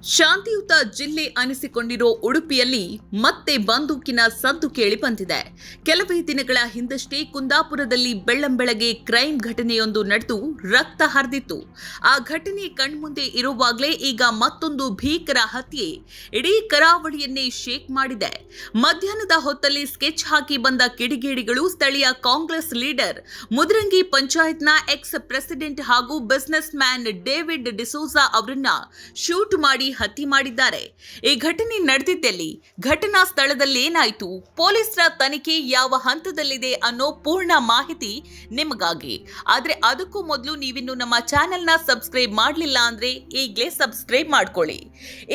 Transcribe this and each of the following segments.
ಶಾಂತಿಯುತ ಜಿಲ್ಲೆ ಅನಿಸಿಕೊಂಡಿರೋ ಉಡುಪಿಯಲ್ಲಿ ಮತ್ತೆ ಬಂದೂಕಿನ ಸದ್ದು ಕೇಳಿ ಬಂದಿದೆ. ಕೆಲವೇ ದಿನಗಳ ಹಿಂದಷ್ಟೇ ಕುಂದಾಪುರದಲ್ಲಿ ಬೆಳ್ಳಂಬೆಳಗ್ಗೆ ಕ್ರೈಮ್ ಘಟನೆಯೊಂದು ನಡೆದು ರಕ್ತ ಹರಿದಿತ್ತು. ಆ ಘಟನೆ ಕಣ್ಮುಂದೆ ಇರುವಾಗಲೇ ಈಗ ಮತ್ತೊಂದು ಭೀಕರ ಹತ್ಯೆ ಇಡೀ ಕರಾವಳಿಯನ್ನೇ ಶೇಕ್ ಮಾಡಿದೆ. ಮಧ್ಯಾಹ್ನದ ಹೊತ್ತಲ್ಲಿ ಸ್ಕೆಚ್ ಹಾಕಿ ಬಂದ ಕಿಡಿಗೇಡಿಗಳು ಸ್ಥಳೀಯ ಕಾಂಗ್ರೆಸ್ ಲೀಡರ್ ಮುದ್ರಂಗಿ ಪಂಚಾಯತ್ನ ಎಕ್ಸ್ ಪ್ರೆಸಿಡೆಂಟ್ ಹಾಗೂ ಬಿಸಿನೆಸ್ ಮ್ಯಾನ್ ಡೇವಿಡ್ ಡಿಸೋಜಾ ಅವರನ್ನ ಶೂಟ್ ಮಾಡಿ ಹತ್ಯೆ ಮಾಡಿದ್ದಾರೆ. ಈ ಘಟನೆ ನಡೆದಿದ್ದಲ್ಲಿ ಘಟನಾ ಸ್ಥಳದಲ್ಲಿ ಏನಾಯಿತು, ಪೊಲೀಸರ ತನಿಖೆ ಯಾವ ಹಂತದಲ್ಲಿದೆ ಅನ್ನೋ ಪೂರ್ಣ ಮಾಹಿತಿ ನಿಮಗಾಗಿ. ಆದ್ರೆ ಅದಕ್ಕೂ ಮೊದಲು ನೀವಿನ್ನು ನಮ್ಮ ಚಾನೆಲ್ನ ಸಬ್ಸ್ಕ್ರೈಬ್ ಮಾಡಲಿಲ್ಲ ಅಂದ್ರೆ ಈಗಲೇ ಸಬ್ಸ್ಕ್ರೈಬ್ ಮಾಡ್ಕೊಳ್ಳಿ.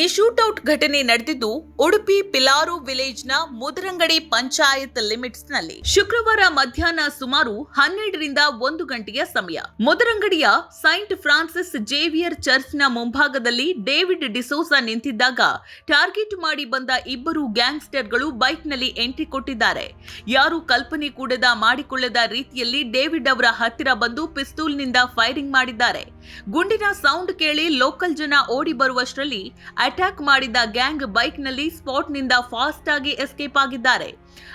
ಈ ಶೂಟ್ಔಟ್ ಘಟನೆ ನಡೆದಿದ್ದು ಉಡುಪಿ ಪಿಲಾರು ವಿಲೇಜ್ನ ಮುದರಂಗಡಿ ಪಂಚಾಯತ್ ಲಿಮಿಟ್ಸ್ ನಲ್ಲಿ ಶುಕ್ರವಾರ ಮಧ್ಯಾಹ್ನ ಸುಮಾರು 12ರಿಂದ 1 ಗಂಟೆಯ ಸಮಯ. ಮುದರಂಗಡಿಯ ಸೈಂಟ್ ಫ್ರಾನ್ಸಿಸ್ ಜೇವಿಯರ್ ಚರ್ಚ್ನ ಮುಂಭಾಗದಲ್ಲಿ ಡೇವಿಡ್ ಡಿಸೋಜಾ ನಿಂತಿದ್ದಾಗ ಟಾರ್ಗೆಟ್ ಮಾಡಿ ಬಂದ ಇಬ್ಬರು ಗ್ಯಾಂಗ್ಸ್ಟರ್ಗಳು ಬೈಕ್ನಲ್ಲಿ ಎಂಟ್ರಿ ಕೊಟ್ಟಿದ್ದಾರೆ. ಯಾರು ಕಲ್ಪನೆ ಕೂಡದ ಮಾಡಿಕೊಳ್ಳದ ರೀತಿಯಲ್ಲಿ ಡೇವಿಡ್ ಅವರ ಹತ್ತಿರ ಬಂದು ಪಿಸ್ತೂಲ್ನಿಂದ ಫೈರಿಂಗ್ ಮಾಡಿದ್ದಾರೆ. ಗುಂಡಿನ ಸೌಂಡ್ ಕೇಳಿ ಲೋಕಲ್ ಜನ ಓಡಿ ಬರುವಷ್ಟರಲ್ಲಿ ಅಟ್ಯಾಕ್ ಮಾಡಿದ ಗ್ಯಾಂಗ್ ಬೈಕ್ನಲ್ಲಿ ಸ್ಪಾಟ್ನಿಂದ ಫಾಸ್ಟ್ ಆಗಿ ಎಸ್ಕೇಪ್ ಆಗಿದ್ದಾರೆ.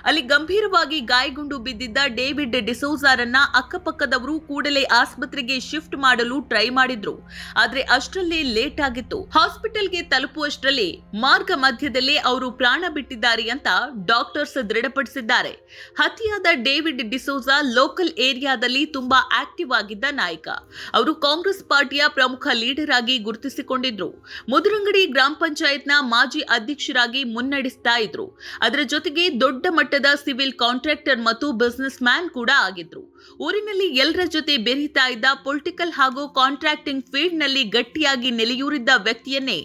ಅಲ್ಲಿ ಗಂಭೀರವಾಗಿ ಗಾಯಗೊಂಡು ಬಿದ್ದಿದ್ದ ಡೇವಿಡ್ ಡಿಸೋಜಾರನ್ನ ಅಕ್ಕಪಕ್ಕದವರು ಕೂಡಲೇ ಆಸ್ಪತ್ರೆಗೆ ಶಿಫ್ಟ್ ಮಾಡಲು ಟ್ರೈ ಮಾಡಿದ್ರು. ಆದ್ರೆ ಅಷ್ಟರಲ್ಲೇ ಲೇಟ್ ಆಗಿತ್ತು. ಹಾಸ್ಪಿಟಲ್ಗೆ ತಲುಪುವಷ್ಟರಲ್ಲಿ ಮಾರ್ಗ ಮಧ್ಯದಲ್ಲೇ ಅವರು ಪ್ರಾಣ ಬಿಟ್ಟಿದ್ದಾರೆ ಅಂತ ಡಾಕ್ಟರ್ಸ್ ದೃಢಪಡಿಸಿದ್ದಾರೆ. ಹತ್ಯೆಯಾದ ಡೇವಿಡ್ ಡಿಸೋಜಾ ಲೋಕಲ್ ಏರಿಯಾದಲ್ಲಿ ತುಂಬಾ ಆಕ್ಟಿವ್ ಆಗಿದ್ದ ನಾಯಕ. ಅವರು ಕಾಂಗ್ರೆಸ್ ಪಾರ್ಟಿಯ ಪ್ರಮುಖ ಲೀಡರ್ ಆಗಿ ಗುರುತಿಸಿಕೊಂಡಿದ್ರು. ಮುದರಂಗಡಿ ಗ್ರಾಮ ಪಂಚಾಯತ್ನ ಮಾಜಿ ಅಧ್ಯಕ್ಷರಾಗಿ ಮುನ್ನಡೆಸ್ತಾ ಇದ್ರು. ಅದರ ಜೊತೆಗೆ ದೊಡ್ಡ ಮಟ್ಟದ ಸಿವಿಲ್ ಕಾಂಟ್ರಾಕ್ಟರ್ ಮತ್ತು ಬಿಸಿನೆಸ್ ಮ್ಯಾನ್ ಕೂಡ ಆಗಿದ್ರು. ಊರಿನಲ್ಲಿ ಎಲ್ಲರ ಜೊತೆ ಬೆರೀತಾ ಇದ್ದ ಪೊಲಿಟಿಕಲ್ ಹಾಗೂ ಕಾಂಟ್ರಾಕ್ಟಿಂಗ್ ಫೀಲ್ಡ್ ನಲ್ಲಿ ಗಟ್ಟಿಯಾಗಿ ನೆಲೆಯೂರಿದ್ದ ವ್ಯಕ್ತಿಯನ್ನೇ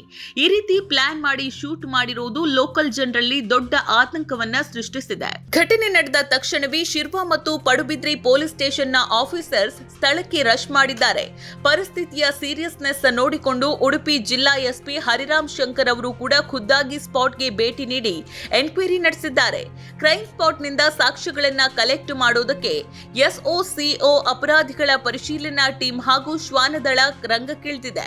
ಈ ರೀತಿ ಪ್ಲಾನ್ ಮಾಡಿ ಶೂಟ್ ಮಾಡಿರುವುದು ಲೋಕಲ್ ಜನರಲ್ಲಿ ದೊಡ್ಡ ಆತಂಕವನ್ನ ಸೃಷ್ಟಿಸಿದೆ. ಘಟನೆ ನಡೆದ ತಕ್ಷಣವೇ ಶಿರ್ವ ಮತ್ತು ಪಡುಬಿದ್ರಿ ಪೊಲೀಸ್ ಸ್ಟೇಷನ್ನ ಆಫೀಸರ್ಸ್ ಸ್ಥಳಕ್ಕೆ ರಶ್ ಮಾಡಿದ್ದಾರೆ. ಪರಿಸ್ಥಿತಿಯ ಸೀರಿಯಸ್ನೆಸ್ ನೋಡಿಕೊಂಡು ಉಡುಪಿ ಜಿಲ್ಲಾ ಎಸ್ಪಿ ಹರಿರಾಮ್ ಶಂಕರ್ ಅವರು ಕೂಡ ಖುದ್ದಾಗಿ ಸ್ಪಾಟ್ಗೆ ಭೇಟಿ ನೀಡಿ ಎನ್ಕ್ವೈರಿ ನಡೆಸಿದ್ದಾರೆ. ಕ್ರೈಮ್ ಸ್ಪಾಟ್ನಿಂದ ಸಾಕ್ಷ್ಯಗಳನ್ನ ಕಲೆಕ್ಟ್ ಮಾಡೋದಕ್ಕೆ ಎಸ್ಒಸಿಒ ಅಪರಾಧಿಗಳ ಪರಿಶೀಲನಾ ಟೀಮ್ ಹಾಗೂ ಶ್ವಾನದಳ ರಂಗಕ್ಕಿಳಿದಿದೆ.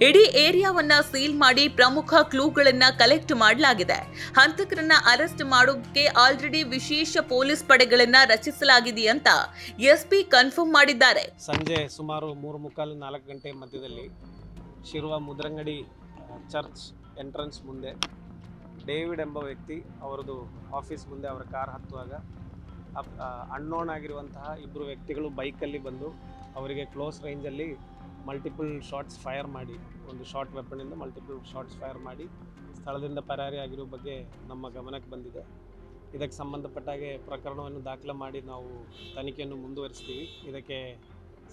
ಇಡೀ ಏರಿಯಾವನ್ನ ಸೀಲ್ ಮಾಡಿ ಪ್ರಮುಖ ಕ್ಲೂಗಳನ್ನ ಕಲೆಕ್ಟ್ ಮಾಡಲಾಗಿದೆ. ಹಂತಕರನ್ನ ಅರೆಸ್ಟ್ ಮಾಡೋದಕ್ಕೆ ಆಲ್ರೆಡಿ ವಿಶೇಷ ಪೊಲೀಸ್ ಪಡೆಗಳನ್ನ ರಚಿಸಲಾಗಿದೆ ಅಂತ ಎಸ್ಪಿ ಕನ್ಫರ್ಮ್ ಮಾಡಿದ್ದಾರೆ. ಸಂಜೆ ಸುಮಾರು 3:45-4 ಗಂಟೆ ಮಧ್ಯದಲ್ಲಿ ಶಿರ್ವ ಮುದ್ರಂಗಡಿ ಚರ್ಚ್ ಎಂಟ್ರೆನ್ಸ್ ಮುಂದೆ ಡೇವಿಡ್ ಎಂಬ ವ್ಯಕ್ತಿ ಅವರದು ಆಫೀಸ್ ಮುಂದೆ ಅವರ ಕಾರ್ ಹತ್ತುವಾಗ ಅನ್ನೋನ್ ಆಗಿರುವಂತಹ ಇಬ್ಬರು ವ್ಯಕ್ತಿಗಳು ಬೈಕಲ್ಲಿ ಬಂದು ಅವರಿಗೆ ಕ್ಲೋಸ್ ರೇಂಜಲ್ಲಿ ಮಲ್ಟಿಪಲ್ ಶಾಟ್ಸ್ ಫೈರ್ ಮಾಡಿ, ಒಂದು ಶಾರ್ಟ್ ವೆಪನಿಂದ ಮಲ್ಟಿಪಲ್ ಶಾಟ್ಸ್ ಫೈರ್ ಮಾಡಿ ಸ್ಥಳದಿಂದ ಪರಾರಿ ಆಗಿರೋ ಬಗ್ಗೆ ನಮ್ಮ ಗಮನಕ್ಕೆ ಬಂದಿದೆ. ಇದಕ್ಕೆ ಸಂಬಂಧಪಟ್ಟಾಗೆ ಪ್ರಕರಣವನ್ನು ದಾಖಲೆ ಮಾಡಿ ನಾವು ತನಿಖೆಯನ್ನು ಮುಂದುವರಿಸ್ತೀವಿ. ಇದಕ್ಕೆ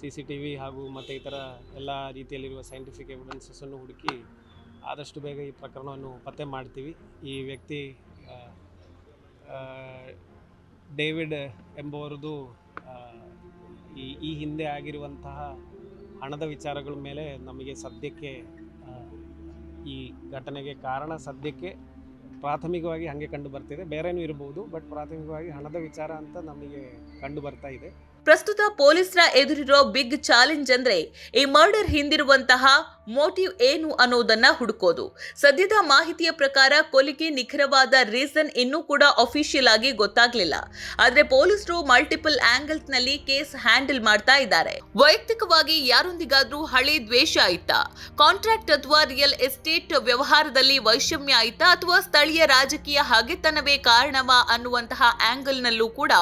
CCTV ಹಾಗೂ ಮತ್ತು ಇತರ ಎಲ್ಲ ರೀತಿಯಲ್ಲಿರುವ ಸೈಂಟಿಫಿಕ್ ಎವಿಡೆನ್ಸನ್ನು ಹುಡುಕಿ ಆದಷ್ಟು ಬೇಗ ಈ ಪ್ರಕರಣವನ್ನು ಪತ್ತೆ ಮಾಡ್ತೀವಿ. ಈ ವ್ಯಕ್ತಿ ಡೇವಿಡ್ ಎಂಬುವರದು ಈ ಹಿಂದೆ ಆಗಿರುವಂತಹ ಹಣದ ವಿಚಾರಗಳ ಮೇಲೆ ನಮಗೆ ಸದ್ಯಕ್ಕೆ ಈ ಘಟನೆಗೆ ಕಾರಣ ಸದ್ಯಕ್ಕೆ ಪ್ರಾಥಮಿಕವಾಗಿ ಹಾಗೆ ಕಂಡು ಬರ್ತಿದೆ. ಬೇರೆನೂ ಇರಬಹುದು, ಬಟ್ ಪ್ರಾಥಮಿಕವಾಗಿ ಹಣದ ವಿಚಾರ ಅಂತ ನಮಗೆ ಕಂಡು ಬರ್ತಾ ಇದೆ. ಪ್ರಸ್ತುತ ಪೊಲೀಸರ ಎದುರಿರೋ ಬಿಗ್ ಚಾಲೆಂಜ್ ಅಂದ್ರೆ ಈ ಮರ್ಡರ್ ಹಿಂದಿರುವಂತಹ ಮೋಟಿವ್ ಏನು ಅನ್ನೋದನ್ನ ಹುಡುಕೋದು. ಸದ್ಯದ ಮಾಹಿತಿಯ ಪ್ರಕಾರ ಕೊಲೆಗೆ ನಿಖರವಾದ ರೀಸನ್ ಇನ್ನೂ ಕೂಡ ಅಫಿಷಿಯಲ್ ಆಗಿ ಗೊತ್ತಾಗ್ಲಿಲ್ಲ. ಆದ್ರೆ ಪೊಲೀಸರು ಮಲ್ಟಿಪಲ್ ಆಂಗಲ್ಸ್ ನಲ್ಲಿ ಕೇಸ್ ಹ್ಯಾಂಡಲ್ ಮಾಡ್ತಾ ಇದ್ದಾರೆ. ವೈಯಕ್ತಿಕವಾಗಿ ಯಾರೊಂದಿಗಾದ್ರೂ ಹಳೆ ದ್ವೇಷ ಆಯ್ತಾ, ಕಾಂಟ್ರಾಕ್ಟ್ ಅಥವಾ ರಿಯಲ್ ಎಸ್ಟೇಟ್ ವ್ಯವಹಾರದಲ್ಲಿ ವೈಷಮ್ಯ ಆಯ್ತಾ, ಅಥವಾ ಸ್ಥಳೀಯ ರಾಜಕೀಯ ಹಗೆತನವೇ ಕಾರಣವಾ ಅನ್ನುವಂತಹ ಆಂಗಲ್ ನಲ್ಲೂ ಕೂಡ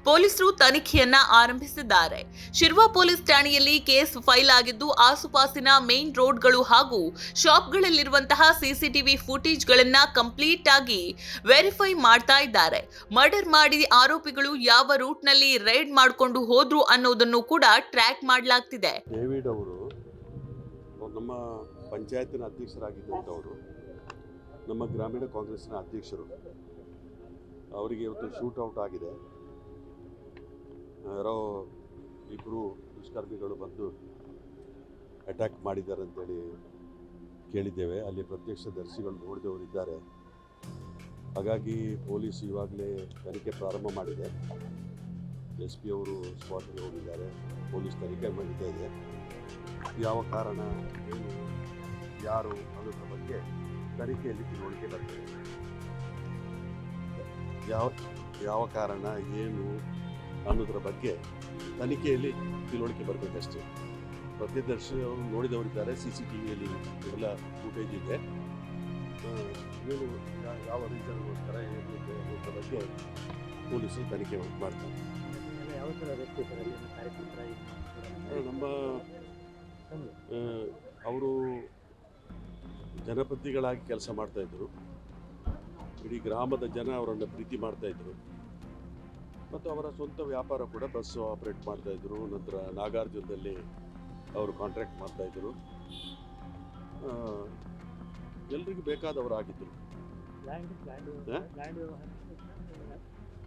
ಪೊಲೀಸರು ತನಿಖೆಯನ್ನ ಆರಂಭಿಸಿದ್ದಾರೆ. ಶಿರ್ವ ಪೊಲೀಸ್ ಠಾಣೆಯಲ್ಲಿ ಕೇಸ್ ಫೈಲ್ ಆಗಿದ್ದು ಆಸುಪಾಸಿನ ಮೇನ್ ರೋಡ್ಗಳು ಹಾಗೂ ಶಾಪ್ಗಳಲ್ಲಿರುವಂತಹ CCTV ಫುಟೇಜ್ಗಳನ್ನ ಕಂಪ್ಲೀಟ್ ಆಗಿ ವೆರಿಫೈ ಮಾಡ್ತಾ ಇದ್ದಾರೆ. ಮರ್ಡರ್ ಮಾಡಿ ಆರೋಪಿಗಳು ಯಾವ ರೂಟ್ ನಲ್ಲಿ ರೈಡ್ ಮಾಡಿಕೊಂಡು ಹೋದ್ರು ಅನ್ನೋದನ್ನು ಕೂಡ ಟ್ರ್ಯಾಕ್ ಮಾಡಲಾಗ್ತಿದೆ. ಡೇವಿಡ್ ಅವರು ನಮ್ಮ ಪಂಚಾಯತಿನ ಅಧ್ಯಕ್ಷರಾಗಿದ್ದಂಥವರು, ನಮ್ಮ ಗ್ರಾಮೀಣ ಕಾಂಗ್ರೆಸ್ನ ಅಧ್ಯಕ್ಷರು. ಅವರಿಗೆ ಇವತ್ತು ಶೂಟ್ ಔಟ್ ಆಗಿದೆ. ಯಾರೋ ಇಬ್ಬರು ದುಷ್ಕರ್ಮಿಗಳು ಬಂದು ಅಟ್ಯಾಕ್ ಮಾಡಿದ್ದಾರೆ ಅಂತೇಳಿ ಕೇಳಿದ್ದೇವೆ. ಅಲ್ಲಿ ಪ್ರತ್ಯಕ್ಷದರ್ಶಿಗಳು ನೋಡಿದವರಿದ್ದಾರೆ. ಹಾಗಾಗಿ ಪೊಲೀಸ್ ಇವಾಗಲೇ ತನಿಖೆ ಪ್ರಾರಂಭ ಮಾಡಿದೆ. SP ಅವರು ಸ್ಪಾಟ್ಗೆ ಹೋಗಿದ್ದಾರೆ. ಪೊಲೀಸ್ ತನಿಖೆ ನಡೀತಾ ಇದೆ. ಯಾವ ಕಾರಣ, ಏನು, ಯಾರು ಅನ್ನೋದ್ರ ಬಗ್ಗೆ ತನಿಖೆಯಲ್ಲಿ ತಿಳುವಳಿಕೆ ಬರ್ತದೆ. ಯಾವ ಕಾರಣ ಏನು ಅನ್ನೋದ್ರ ಬಗ್ಗೆ ತನಿಖೆಯಲ್ಲಿ ತಿಳುವಳಿಕೆ ಬರಬೇಕಷ್ಟೇ. ಪ್ರತ್ಯದರ್ಶಿ ಅವರು ನೋಡಿದವರಿದ್ದಾರೆ, CCTVಯಲ್ಲಿ ಎಲ್ಲ ಫುಟೇಜ್ ಇದೆ. ಏನು ಯಾವ ರೀಸನ್ಗೋಸ್ಕರ ಏನಿದೆ ಅನ್ನೋದ್ರ ಬಗ್ಗೆ ಪೊಲೀಸರು ತನಿಖೆ ಮಾಡ್ತಾರೆ. ಯಾವ ಥರ ವ್ಯಕ್ತಿ ಸರ್ ಅಲ್ಲಿ ಕಾರ್ಯಕರ್ತರ ನಮ್ಮ ಅವರು ಜನಪ್ರತಿನಿಧಿಗಳಾಗಿ ಕೆಲಸ ಮಾಡ್ತಾಯಿದ್ರು. ಇಡೀ ಗ್ರಾಮದ ಜನ ಅವರನ್ನು ಪ್ರೀತಿ ಮಾಡ್ತಾಯಿದ್ರು. ಮತ್ತು ಅವರ ಸ್ವಂತ ವ್ಯಾಪಾರ ಕೂಡ ಬಸ್ಸು ಆಪ್ರೇಟ್ ಮಾಡ್ತಾಯಿದ್ರು. ನಂತರ ನಾಗಾರ್ಜುನದಲ್ಲಿ ಅವರು ಕಾಂಟ್ರಾಕ್ಟ್ ಮಾಡ್ತಾಯಿದ್ರು. ಎಲ್ರಿಗೂ ಬೇಕಾದವರಾಗಿದ್ದರು.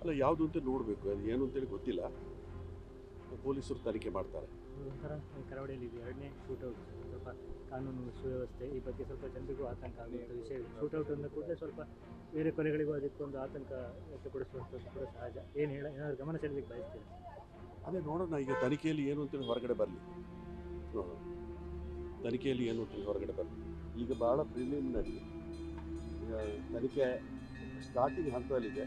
ಅಲ್ಲ, ಯಾವುದು ಅಂತ ನೋಡಬೇಕು, ಅದು ಏನು ಅಂತೇಳಿ ಗೊತ್ತಿಲ್ಲ. ಪೊಲೀಸರು ತನಿಖೆ ಮಾಡ್ತಾರೆ. ಒಂಥರ ಕರಾವಳಿಯಲ್ಲಿ ಇದು 2ನೇ ಶೂಟೌಟ್, ಸ್ವಲ್ಪ ಕಾನೂನು ಸುವ್ಯವಸ್ಥೆ ಈ ಬಗ್ಗೆ ಸ್ವಲ್ಪ ಜನರಿಗೂ ಆತಂಕ ಆಗುವಂಥ ವಿಷಯ. ಶೂಟೌಟ್ ಅಂದ ಕೂಡಲೇ ಸ್ವಲ್ಪ ಬೇರೆ ಕೊಲೆಗಳಿಗೂ ಅದಕ್ಕೊಂದು ಆತಂಕ ವ್ಯಕ್ತಪಡಿಸುವಂಥದ್ದು ಕೂಡ ಸಹಜ. ಏನಾದರೂ ಗಮನ ಸೆಳೆಯಲಿಕ್ಕೆ ಬಯಸ್ತೀರಿ? ಅದೇ ನೋಡೋಣ, ಈಗ ತನಿಖೆಯಲ್ಲಿ ಏನು ಅಂತೇಳಿ ಹೊರಗಡೆ ಬರಲಿ. ನೋಡೋಣ, ತನಿಖೆಯಲ್ಲಿ ಏನು ಅಂತೇಳಿ ಹೊರಗಡೆ ಬರಲಿ. ಈಗ ಭಾಳ ಪ್ರಿಲಿಮಿನರಿ ತನಿಖೆ ಸ್ಟಾರ್ಟಿಂಗ್ ಹಂತದಲ್ಲಿದೆ.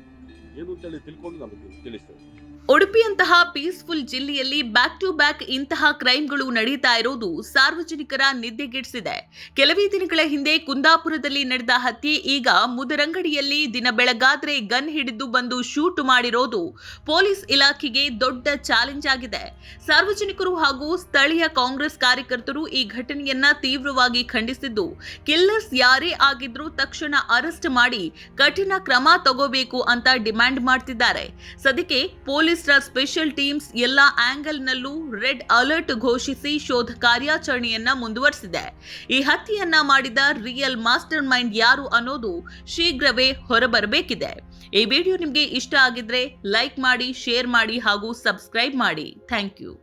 ಏನು ಅಂತೇಳಿ ತಿಳ್ಕೊಂಡು ನಮಗೆ ತಿಳಿಸ್ತೇವೆ. ಉಡುಪಿಯಂತಹ ಪೀಸ್ಫುಲ್ ಜಿಲ್ಲೆಯಲ್ಲಿ ಬ್ಯಾಕ್ ಟು ಬ್ಯಾಕ್ ಇಂತಹ ಕ್ರೈಮ್ಗಳು ನಡೀತಾ ಇರೋದು ಸಾರ್ವಜನಿಕರ ನಿದ್ದೆಗೆಡಿಸಿದೆ. ಕೆಲವೇ ದಿನಗಳ ಹಿಂದೆ ಕುಂದಾಪುರದಲ್ಲಿ ನಡೆದ ಹತ್ಯೆ ಈಗ ಮುದರಂಗಡಿಯಲ್ಲಿ ದಿನ ಬೆಳಗಾದ್ರೆ ಗನ್ ಹಿಡಿದು ಬಂದು ಶೂಟ್ ಮಾಡಿರೋದು ಪೊಲೀಸ್ ಇಲಾಖೆಗೆ ದೊಡ್ಡ ಚಾಲೆಂಜ್ ಆಗಿದೆ. ಸಾರ್ವಜನಿಕರು ಹಾಗೂ ಸ್ಥಳೀಯ ಕಾಂಗ್ರೆಸ್ ಕಾರ್ಯಕರ್ತರು ಈ ಘಟನೆಯನ್ನ ತೀವ್ರವಾಗಿ ಖಂಡಿಸಿದ್ದು, ಕಿಲ್ಲರ್ಸ್ ಯಾರೇ ಆಗಿದ್ರೂ ತಕ್ಷಣ ಅರೆಸ್ಟ್ ಮಾಡಿ ಕಠಿಣ ಕ್ರಮ ತಗೋಬೇಕು ಅಂತ ಡಿಮ್ಯಾಂಡ್ ಮಾಡ್ತಿದ್ದಾರೆ. ಸದ್ಯಕ್ಕೆ ಪೊಲೀಸ್ ಸ್ಪೆಷಲ್ ಟೀಮ್ಸ್ ಎಲ್ಲ ಆಂಗಲ್ನಲ್ಲೂ ರೆಡ್ ಅಲರ್ಟ್ ಘೋಷಿಸಿ ಶೋಧ ಕಾರ್ಯಾಚರಣೆಯನ್ನ ಮುಂದುವರೆಸಿದೆ. ಈ ಹತ್ಯೆಯನ್ನ ಮಾಡಿದ ರಿಯಲ್ ಮಾಸ್ಟರ್ ಮೈಂಡ್ ಯಾರು ಅನ್ನೋದು ಶೀಘ್ರವೇ ಹೊರಬರಬೇಕಿದೆ. ಈ ವಿಡಿಯೋ ನಿಮಗೆ ಇಷ್ಟ ಆಗಿದ್ರೆ ಲೈಕ್ ಮಾಡಿ, ಶೇರ್ ಮಾಡಿ ಹಾಗೂ ಸಬ್ಸ್ಕ್ರೈಬ್ ಮಾಡಿ. Thank you.